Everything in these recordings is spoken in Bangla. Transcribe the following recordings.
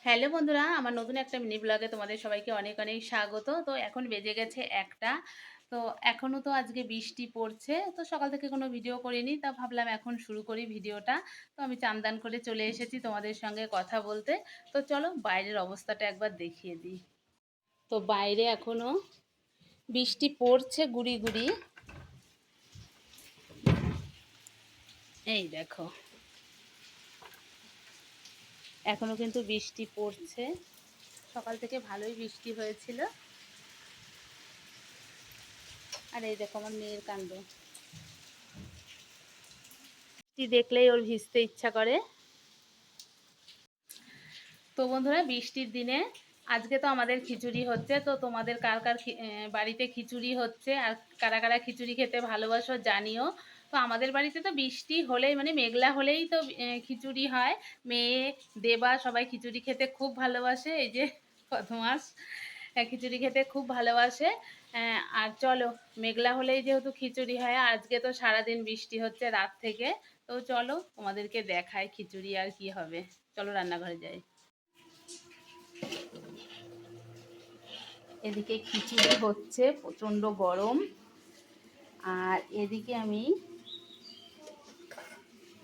হ্যালো বন্ধুরা, আমার নতুন একটা মিনি ব্লগে তোমাদের সবাইকে অনেক অনেক স্বাগত। তো এখন বেজে গেছে একটা। তো এখনও তো আজকে বৃষ্টি পড়ছে, তো সকাল থেকে কোনো ভিডিও করিনি, তা ভাবলাম এখন শুরু করি ভিডিওটা। তো আমি চান দান করে চলে এসেছি তোমাদের সঙ্গে কথা বলতে। তো চলো বাইরের অবস্থাটা একবার দেখিয়ে দিই। তো বাইরে এখনও বৃষ্টি পড়ছে গুড়ি গুড়ি। এই দেখো, এখনও কিন্তু বৃষ্টি পড়ছে। সকাল থেকে ভালোই বৃষ্টি হয়েছিল। আর এই দেখো আমার মেয়ের কাণ্ড, বৃষ্টি দেখলেই ওর ভিজতে ইচ্ছা করে। তো বন্ধুরা, বৃষ্টির দিনে আজকে তো আমাদের খিচুড়ি হচ্ছে। তো তোমাদের কার কার বাড়িতে খিচুড়ি হচ্ছে আর কারা কারা খিচুড়ি খেতে ভালোবাসো জানিও। তো আমাদের বাড়িতে তো বৃষ্টি হলেই মানে মেঘলা হলেই তো খিচুড়ি হয়। মেয়ে, দেবা সবাই খিচুড়ি খেতে খুব ভালোবাসে। এই যে কত মাস খিচুড়ি খেতে খুব ভালোবাসে। আর চলো, মেঘলা হলেই যেহেতু খিচুড়ি হয়, আজকে তো সারাদিন বৃষ্টি হচ্ছে রাত থেকে। তো চলো তোমাদেরকে দেখায় খিচুড়ি আর কি হবে। চলো রান্নাঘরে যাই। এদিকে খিচুড়ি হচ্ছে, প্রচণ্ড গরম। আর এদিকে আমি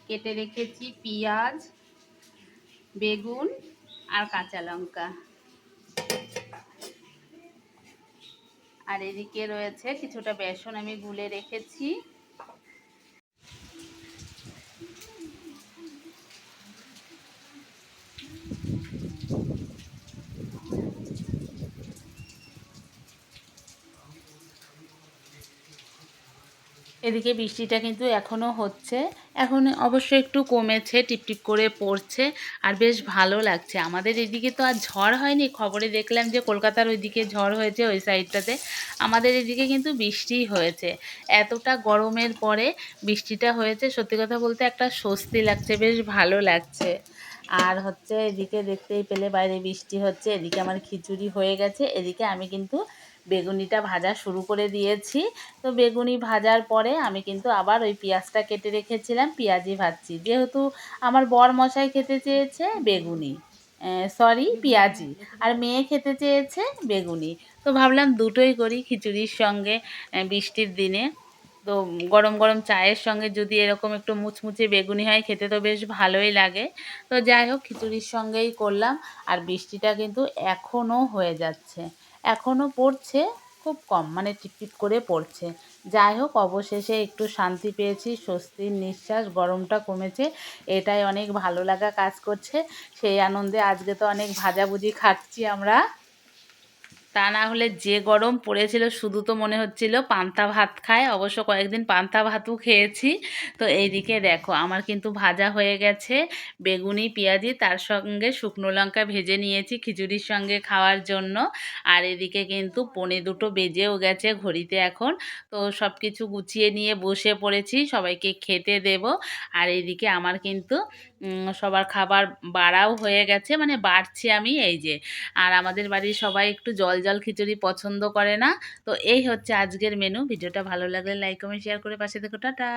কেটে রেখেছি পেঁয়াজ, বেগুন আর কাঁচা লঙ্কা। আর এদিকে রয়েছে কিছুটা বেসন আমি গুলে রেখেছি। এদিকে বৃষ্টিটা কিন্তু এখনও হচ্ছে। এখন অবশ্য একটু কমেছে, টিপটিপ করে পড়ছে। আর বেশ ভালো লাগছে। আমাদের এদিকে তো আর ঝড় হয়নি, খবরে দেখলাম যে কলকাতার ওইদিকে ঝড় হয়েছে ওই সাইডটাতে। আমাদের এদিকে কিন্তু বৃষ্টি হয়েছে। এতটা গরমের পরে বৃষ্টিটা হয়েছে, সত্যি কথা বলতে একটা স্বস্তি লাগছে, বেশ ভালো লাগছে। আর হচ্ছে এদিকে দেখতেই পেলে বাইরে বৃষ্টি হচ্ছে, এদিকে আমার খিচুড়ি হয়ে গেছে। এদিকে আমি কিন্তু বেগুনিটা ভাজা শুরু করে দিয়েছি। তো বেগুনি ভাজার পরে আমি কিন্তু আবার ওই পেঁয়াজটা কেটে রেখেছিলাম, পেঁয়াজি ভাজছি। যেহেতু আমার বর মশাই খেতে চেয়েছে বেগুনি, সরি পেঁয়াজি, আর মেয়ে খেতে চেয়েছে বেগুনি। তো ভাবলাম দুটোই করি খিচুড়ির সঙ্গে। বৃষ্টির দিনে তো গরম গরম চায়ের সঙ্গে যদি এরকম একটু মুচমুচে বেগুনি হয়, খেতে তো বেশ ভালোই লাগে। তো যাই হোক, খিচুড়ির সঙ্গেই করলাম। আর বৃষ্টিটা কিন্তু এখনও হয়ে যাচ্ছে, এখনও পড়ছে, খুব কম, মানে টিপটিপ করে পড়ছে। যাই হোক, অবশেষে একটু শান্তি পেয়েছি, স্বস্তির নিঃশ্বাস, গরমটা কমেছে, এটাই অনেক ভালো লাগা কাজ করছে। সেই আনন্দে আজকে তো অনেক ভাজাভুজি খাচ্ছি আমরা। তা না হলে যে গরম পড়েছিল, শুধু তো মনে হচ্ছিল পান্তা ভাত খায়। অবশ্য কয়েকদিন পান্তা ভাতও খেয়েছি। তো এইদিকে দেখো, আমার কিন্তু ভাজা হয়ে গেছে বেগুনি, পেঁয়াজি, তার সঙ্গে শুকনো লঙ্কা ভেজে নিয়েছি খিচুড়ির সঙ্গে খাওয়ার জন্য। আর এদিকে কিন্তু 1:45 বেজেও গেছে ঘড়িতে এখন। তো সব কিছু গুছিয়ে নিয়ে বসে পড়েছি, সবাইকে খেতে দেব। আর এইদিকে আমার কিন্তু সবার খাবার বাড়াও হয়ে গেছে, মানে বাড়ছি আমি, এই যে। আর আমাদের বাড়ির সবাই একটু জল জল খিচুড়ি পছন্দ করে না। তো এই হচ্ছে আজকের মেনু। ভিডিওটা ভালো লাগলে লাইক কমেন্ট শেয়ার করে পাশে থেকো। টাটা।